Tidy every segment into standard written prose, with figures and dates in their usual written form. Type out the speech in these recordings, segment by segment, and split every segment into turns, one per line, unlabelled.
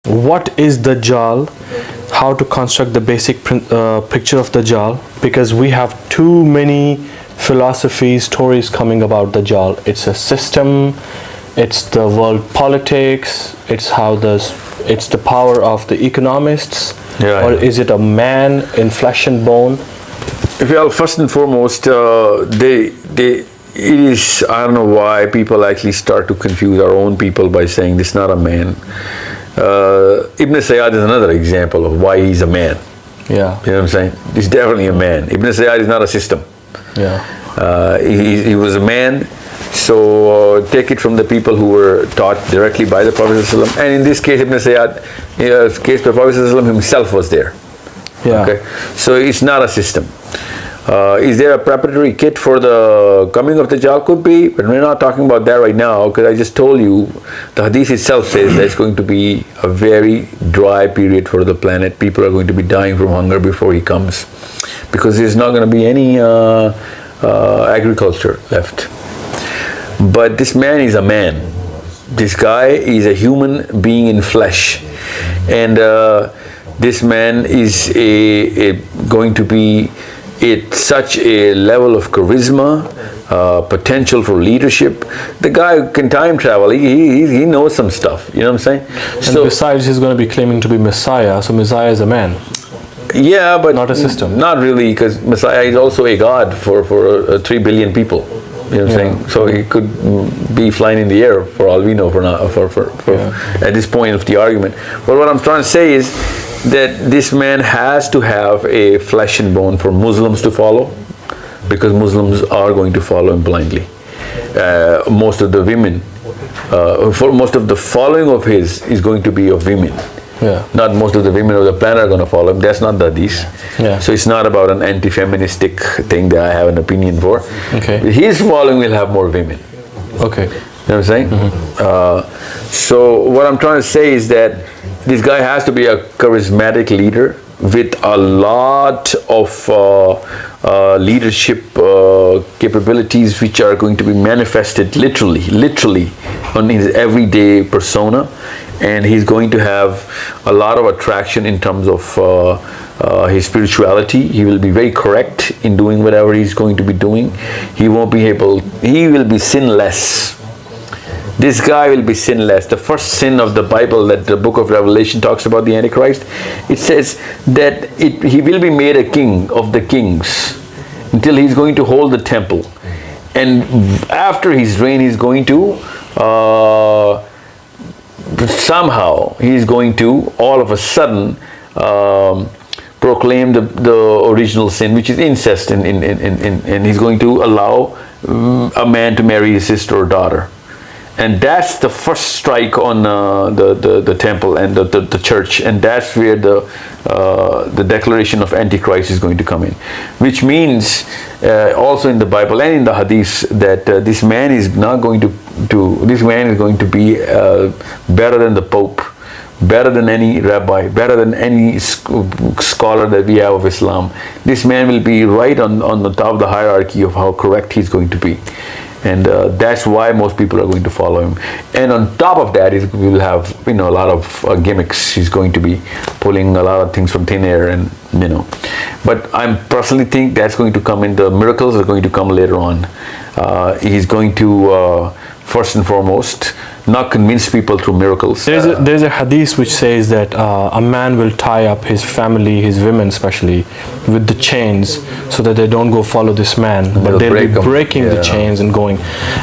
what is Dajjal, how to construct the basic picture of Dajjal, because we have too many philosophies, stories coming about Dajjal. It's a system, it's the world politics, it's it's the power of the economists, or is it a man in flesh and bone?
Well, first and foremost, it is, I don't know why people actually start to confuse our own people by saying this is not a man. Ibn Sayyad is another example of why he's a man.
Yeah.
You know what I'm saying? He's definitely a man. Ibn Sayyad is not a system.
Yeah.
He was a man. So take it from the people who were taught directly by the Prophet ﷺ. And in this case, Ibn Sayyad, case the Prophet ﷺ himself was there.
Yeah.
Okay. So it's not a system. Is there a preparatory kit for the coming of Dajjal? Could be, but we're not talking about that right now, because I just told you the hadith itself says that it's going to be a very dry period for the planet. People are going to be dying from hunger before he comes, because there's not going to be any agriculture left. But this man is a man. This guy is a human being in flesh, and this man is going to be at such a level of charisma, potential for leadership. The guy can time travel. He knows some stuff. You know what I'm saying?
And besides, he's going to be claiming to be Messiah. So Messiah is a man.
Yeah, but
not a system.
Not really, because Messiah is also a god for 3 billion people. You know what I'm saying? So he could be flying in the air for all we know at this point of the argument. But what I'm trying to say is that this man has to have a flesh and bone for Muslims to follow, because Muslims are going to follow him blindly. Most of the women, for most of the following of his is going to be of women.
Yeah.
Not most of the women of the planet are going to follow him. That's not the hadith.
Yeah.
So it's not about an anti-feministic thing that I have an opinion for.
Okay.
His following will have more women.
Okay.
You know what I'm saying?
Mm-hmm.
So what I'm trying to say is that this guy has to be a charismatic leader with a lot of leadership capabilities, which are going to be manifested literally on his everyday persona. And he's going to have a lot of attraction in terms of his spirituality. He will be very correct in doing whatever he's going to be doing. He will be sinless. This guy will be sinless. The first sin of the Bible that the book of Revelation talks about the Antichrist, it says that he will be made a king of the kings until he's going to hold the temple. And after his reign, he's going to somehow he's going to all of a sudden proclaim the original sin, which is incest, and he's going to allow a man to marry his sister or daughter. And that's the first strike on the temple and the church, and that's where the declaration of Antichrist is going to come in, which means also in the Bible and in the Hadith that this man is going to be better than the Pope, better than any rabbi, better than any scholar that we have of Islam. This man will be right on the top of the hierarchy of how correct he's going to be. And that's why most people are going to follow him. And on top of that, we will have a lot of gimmicks. He's going to be pulling a lot of things from thin air, and But I personally think that's going to come in. The miracles are going to come later on. He's going to first and foremost not convince people through miracles.
There's a hadith which says that a man will tie up his family, his women especially, with the chains so that they don't go follow this man, but they'll be breaking the chains and going.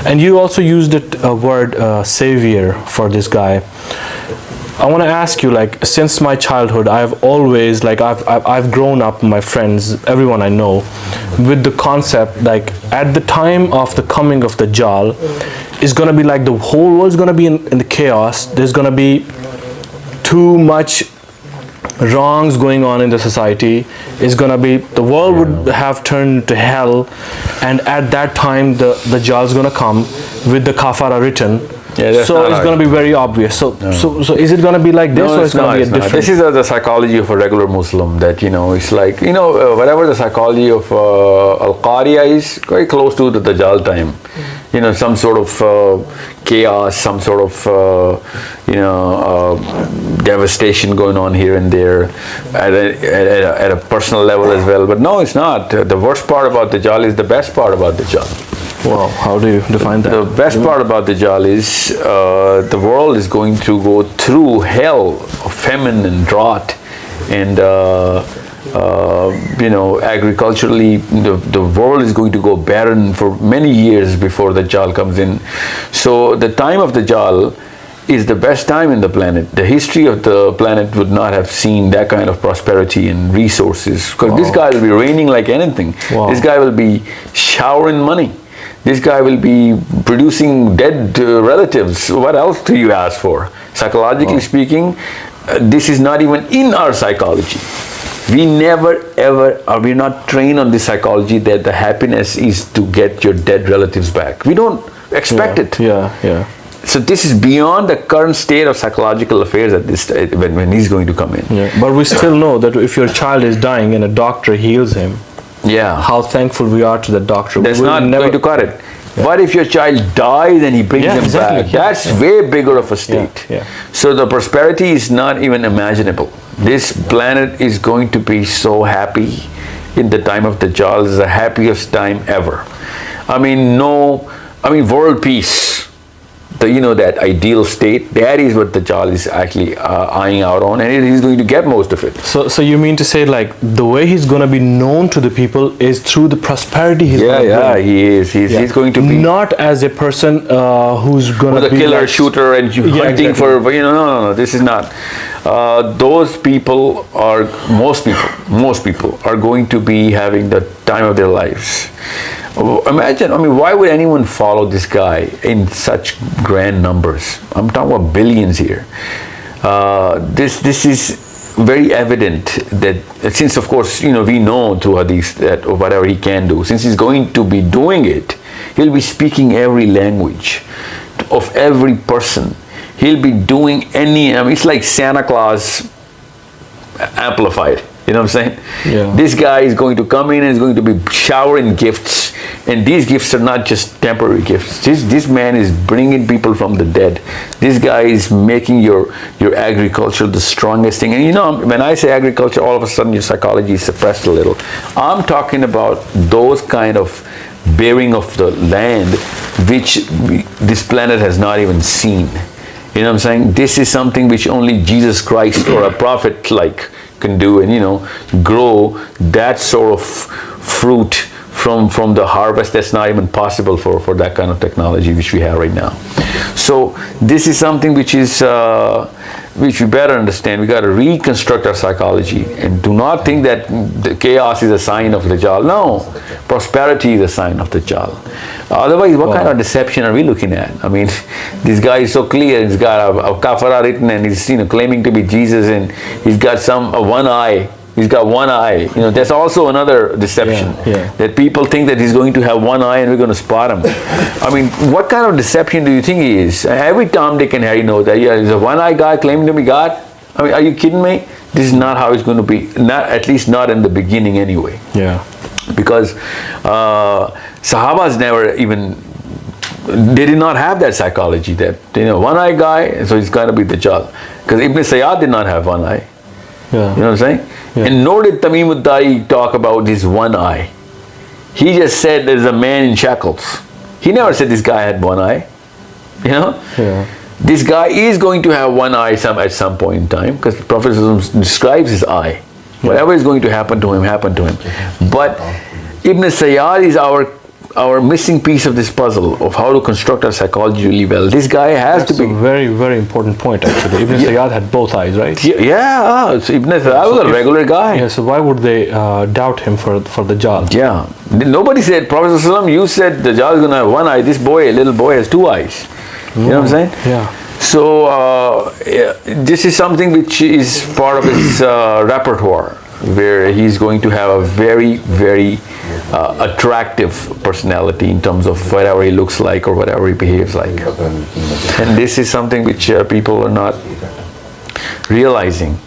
And you also used a word savior for this guy. I want to ask you, like, since my childhood, I've always, like, I've grown up, my friends, everyone I know, with the concept, like, at the time of the coming of the Dajjal, it's going to be like the whole world's going to be in the chaos. There's going to be too much wrongs going on in the society. It's going to be, the world would have turned to hell, and at that time, the Dajjal's going to come with the kafara written.
Yeah,
so it's going to be very obvious. So is it going to be like this, or it's going to be a different?
This is the psychology of a regular Muslim. That it's like whatever the psychology of Al-Qariya is, very close to the Dajjal time. Some sort of chaos, some sort of devastation going on here and there at a personal level as well. But no, it's not. The worst part about Dajjal is the best part about Dajjal.
Wow, how do you define that?
The best part about Dajjal is the world is going to go through hell of famine and drought, and agriculturally, the world is going to go barren for many years before Dajjal comes in. So the time of Dajjal is the best time in the planet. The history of the planet would not have seen that kind of prosperity and resources, because this guy will be raining like anything. This guy will be showering money. This guy will be producing dead relatives. What else do you ask for? Psychologically speaking, this is not even in our psychology. We never ever we're not trained on this psychology that the happiness is to get your dead relatives back. We don't expect it. So this is beyond the current state of psychological affairs at this when he's going to come in.
But we still know that if your child is dying and a doctor heals him, how thankful we are to the doctor.
That's not going to cut it. What if your child dies and he brings him back? That's way bigger of a state. So the prosperity is not even imaginable. This planet is going to be so happy in the time of Dajjal. It's the happiest time ever. World peace. That ideal state, that is what Dajjal is actually eyeing out on, and he's going to get most of it.
So you mean to say, like, the way he's going to be known to the people is through the prosperity he's going to bring?
He is. He's going to be
not as a person who's going to be
a killer,
like,
shooter, and hunting for. No. This is not. Those people are most people are going to be having the time of their lives. Imagine, why would anyone follow this guy in such grand numbers? I'm talking about billions here. This is very evident that since, of course, we know through hadith that whatever he can do, since he's going to be doing it, he'll be speaking every language of every person. He'll be doing it's like Santa Claus amplified. You know what I'm saying? This guy is going to come in and is going to be showering gifts, and these gifts are not just temporary gifts. This man is bringing people from the dead. This guy is making your agriculture the strongest thing. And when I say agriculture, all of a sudden your psychology is suppressed a little. I'm talking about those kind of bearing of the land which this planet has not even seen. You know what I'm saying? This is something which only Jesus Christ or a prophet can do, and grow that sort of fruit from the harvest that's not even possible for that kind of technology which we have right now. So this is something which we better understand. We got to reconstruct our psychology, and do not think that the chaos is a sign of Dajjal. No, prosperity is a sign of Dajjal. Otherwise, what kind of deception are we looking at? This guy is so clear. He's got a kafara written, and he's claiming to be Jesus, and he's got one eye. He's got one eye. That's also another deception. That people think that he's going to have one eye and we're going to spot him. What kind of deception do you think he is? Every Tom, Dick, and Harry knows that. He's a one-eye guy claiming to be God. Are you kidding me? This is not how it's going to be. At least not in the beginning anyway. Because Sahabas never even. They did not have that psychology that one-eye guy, so he's got to be Dajjal. Because Ibn Sayyad did not have one eye. You know what I'm saying? And nor did Tamim ud-Dari talk about his one eye. He just said there's a man in shackles. He never said this guy had one eye. This guy is going to have one eye at some point in time, because the Prophet describes his eye. Whatever is going to happen to him, happened to him. But Ibn Sayyad is our missing piece of this puzzle of how to construct our psychology really well. This guy has to be...
That's a very, very important point, actually. Ibn Sayyad had both eyes, right?
So Ibn Sayyad was a regular guy.
So why would they doubt him for Dajjal?
Nobody said, Prophet ﷺ, you said Dajjal is going to have one eye. This little boy has two eyes. You know what I'm saying? So this is something which is part of his repertoire, where he's going to have a very, very attractive personality in terms of whatever he looks like or whatever he behaves like. And this is something which people are not realizing,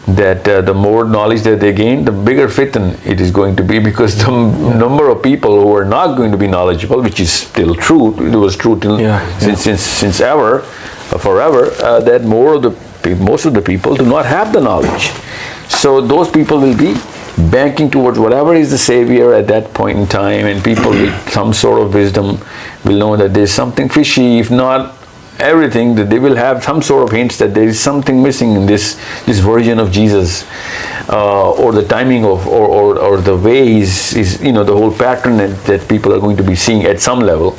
that the more knowledge that they gain, the bigger fitna it is going to be, because the number of people who are not going to be knowledgeable, which is still true, it was true till since ever, forever, that most of the people do not have the knowledge. So those people will be banking towards whatever is the savior at that point in time, and people with some sort of wisdom will know that there's something fishy, if not everything, that they will have some sort of hints that there is something missing in this version of Jesus, or the timing of, or the way is the whole pattern that people are going to be seeing at some level,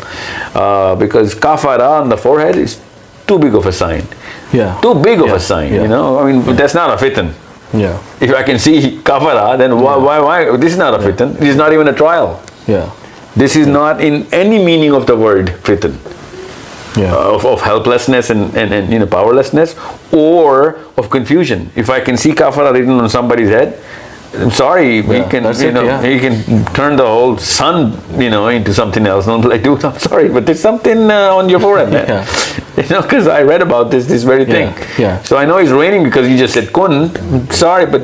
because kafara on the forehead is too big of a sign.
Yeah.
Too big of a sign, I mean, that's not a fitan.
Yeah.
If I can see kafara, then why? This is not a fitan. This is not even a trial.
Yeah.
This is not in any meaning of the word fitan.
Yeah.
Of helplessness and powerlessness, or of confusion. If I can see kafara written on somebody's head, I'm sorry, he can he can turn the whole sun into something else. No, like, dude, I'm sorry, but there's something on your forehead, man. Because I read about this very thing.
Yeah.
So I know it's raining because you just said kun. Sorry, but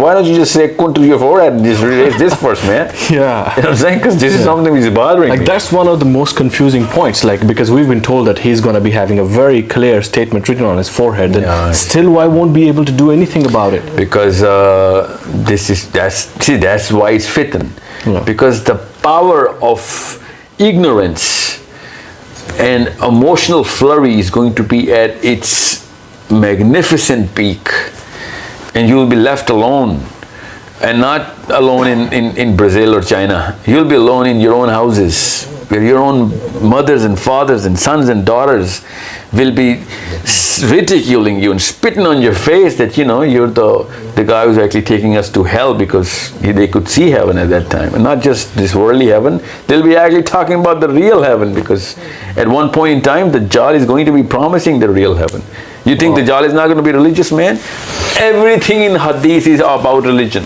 why don't you just say kun to your forehead and just erase this first, man?
Yeah.
You know what I'm saying? Because this is something which is bothering me.
That's one of the most confusing points, because we've been told that he's going to be having a very clear statement written on his forehead, that still I won't be able to do anything about it.
Because that's why it's fitan.
Yeah.
Because the power of ignorance and emotional flurry is going to be at its magnificent peak, and you'll be left alone, and not alone in Brazil or China. You'll be alone in your own houses, where your own mothers and fathers and sons and daughters will be ridiculing you and spitting on your face that you're the guy who's actually taking us to hell, because they could see heaven at that time, and not just this worldly heaven. They'll be actually talking about the real heaven, because at one point in time the Dajjal is going to be promising the real heaven. You think the Dajjal is not going to be religious, man? Everything in Hadith is about religion.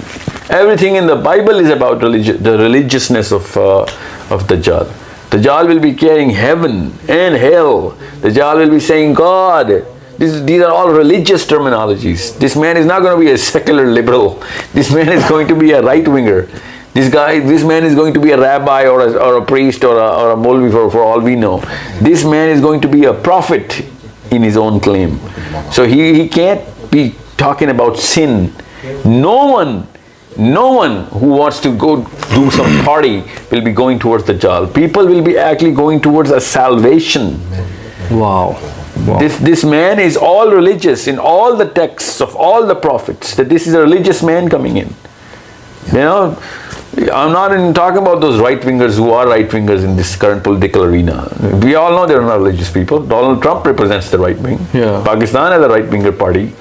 Everything in the Bible is about religion, the religiousness of Dajjal. Dajjal will be carrying heaven and hell. Dajjal will be saying God. These are all religious terminologies. This man is not going to be a secular liberal. This man is going to be a right-winger. This man is going to be a rabbi or a priest or a Maulvi for all we know. This man is going to be a prophet in his own claim. So he can't be talking about sin. No one who wants to go do some party will be going towards the Dajjal. People will be actually going towards a salvation.
Wow.
This man is all religious in all the texts of all the prophets, that this is a religious man coming in. I'm not even talking about those right-wingers who are right-wingers in this current political arena. We all know they're not religious people. Donald Trump represents the right wing.
Yeah.
Pakistan has a right-winger party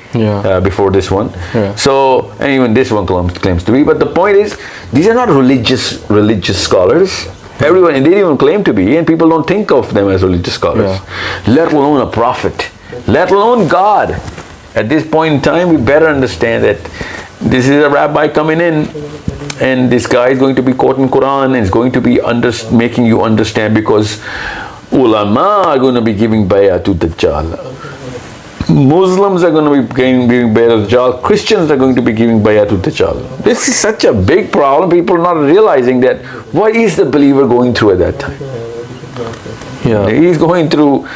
before this one.
Yeah.
So, and even this one claims to be. But the point is, these are not religious scholars. Everyone, and they even claim to be, and people don't think of them as religious scholars. Let alone a prophet. Let alone God. At this point in time, we better understand that this is a rabbi coming in, and this guy is going to be quoting Quran, and is going to be making you understand, because ulama are going to be giving bay'ah to Dajjal. Muslims are going to be giving bay'ah to Dajjal. Christians are going to be giving bay'ah to Dajjal. This is such a big problem. People are not realizing that. What is the believer going through at that time?
Yeah.
He's going through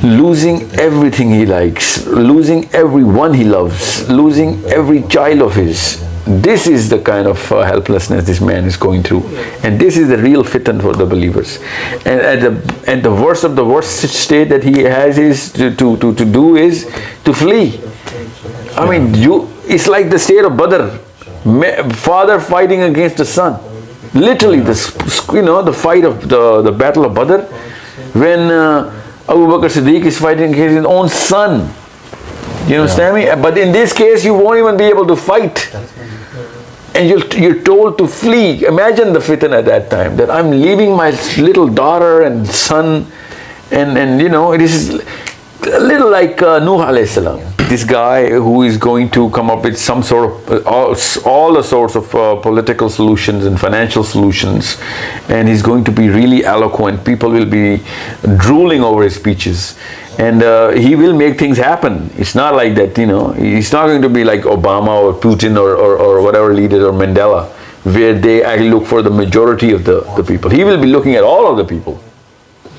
losing everything he likes, losing everyone he loves, losing every child of his. This is the kind of helplessness this man is going through, and this is the real fitan for the believers. And at the worst of the worst state that he has is to do is to flee. I mean, it's like the state of Badr, father fighting against the son. Literally, the fight of the battle of Badr, when Abu Bakr Siddiq is fighting against his own son. You understand me? But in this case, you won't even be able to fight. And you're told to flee. Imagine the fitan at that time, that I'm leaving my little daughter and son, and it is a little like Nuh alayhi salam. This guy who is going to come up with some sort of all the sorts of political solutions and financial solutions, and he's going to be really eloquent. People will be drooling over his speeches, and he will make things happen. It's not like that, he's not going to be like Obama or Putin or whatever leader, or Mandela, where they actually look for the majority of the people. He will be looking at all of the people.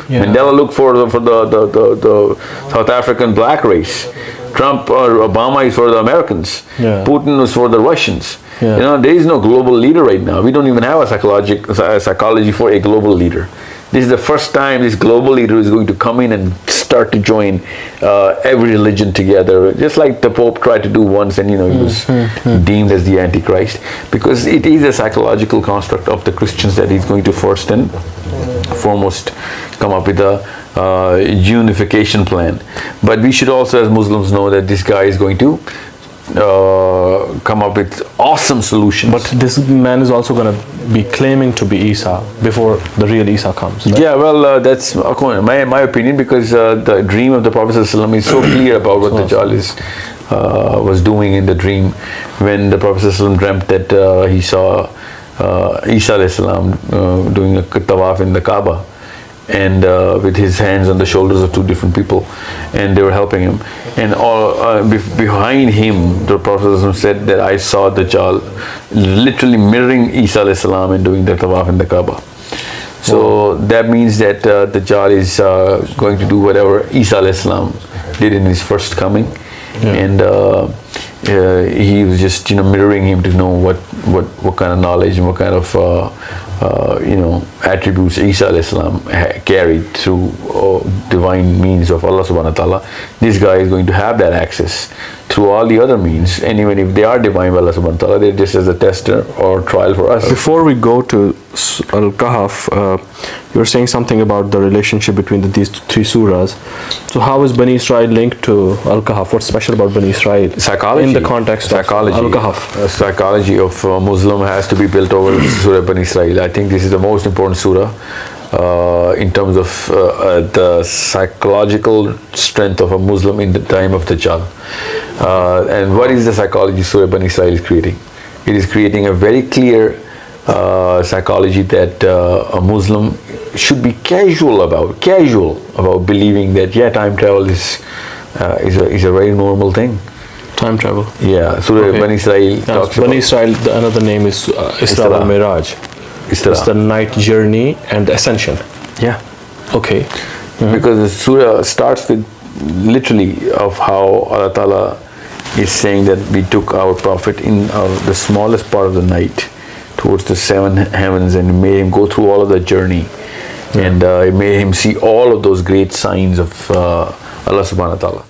Mandela looked for the South African black race. Trump or Obama is for the Americans. Putin was for the Russians. There is no global leader right now. We don't even have a psychology for a global leader. This is the first time this global leader is going to come in and start to join every religion together, just like the Pope tried to do once, and he was deemed as the Antichrist, because it is a psychological construct of the Christians that he's going to first and foremost come up with a unification plan. But we should also, as Muslims, know that this guy is going to come up with awesome solutions.
But this man is also going to be claiming to be Isa before the real Isa comes, right?
Yeah, well, that's my opinion, because the dream of the Prophet ﷺ is so clear about what Dajjal was doing in the dream. When the Prophet ﷺ dreamt that he saw Isa ﷺ doing a tawaf in the Kaaba, and with his hands on the shoulders of two different people, and they were helping him, and all behind him the Prophet ﷺ said that I saw Dajjal literally mirroring Isa alayhi salam and doing the tawaf in the Kaaba. So that means that Dajjal is going to do whatever Isa alayhi salam did in his first coming, and he was just mirroring him to know what kind of knowledge and what kind of attributes Isa alayhi salam carried through divine means of Allah subhanahu wa ta'ala. This guy is going to have that access through all the other means, and even if they are divine by Allah subhanahu wa ta'ala, they're just as a tester or trial for us.
Before we go to Al-Kahf, you were saying something about the relationship between these three surahs. So how is Bani Israil linked to Al-Kahf? What's special about Bani Israil?
Psychology.
In the context of Al-Kahf.
Psychology of Muslim has to be built over Surah Bani Israil. I think this is the most important surah in terms of the psychological strength of a Muslim in the time of Dajjal. And what is the psychology Surah Bani Israil is creating? It is creating a very clear psychology that a Muslim should be casual about believing that time travel is a very normal thing.
Time travel.
Yeah, Surah Bani Israil talks
Bani Israil, another name is Isra al Miraj. It's the night journey and ascension.
Yeah.
Okay.
Because the surah starts with literally of how Allah Ta'ala is saying that we took our Prophet in the smallest part of the night towards the seven heavens and made him go through all of the journey, and it made him see all of those great signs of Allah Subhanahu wa Ta'ala.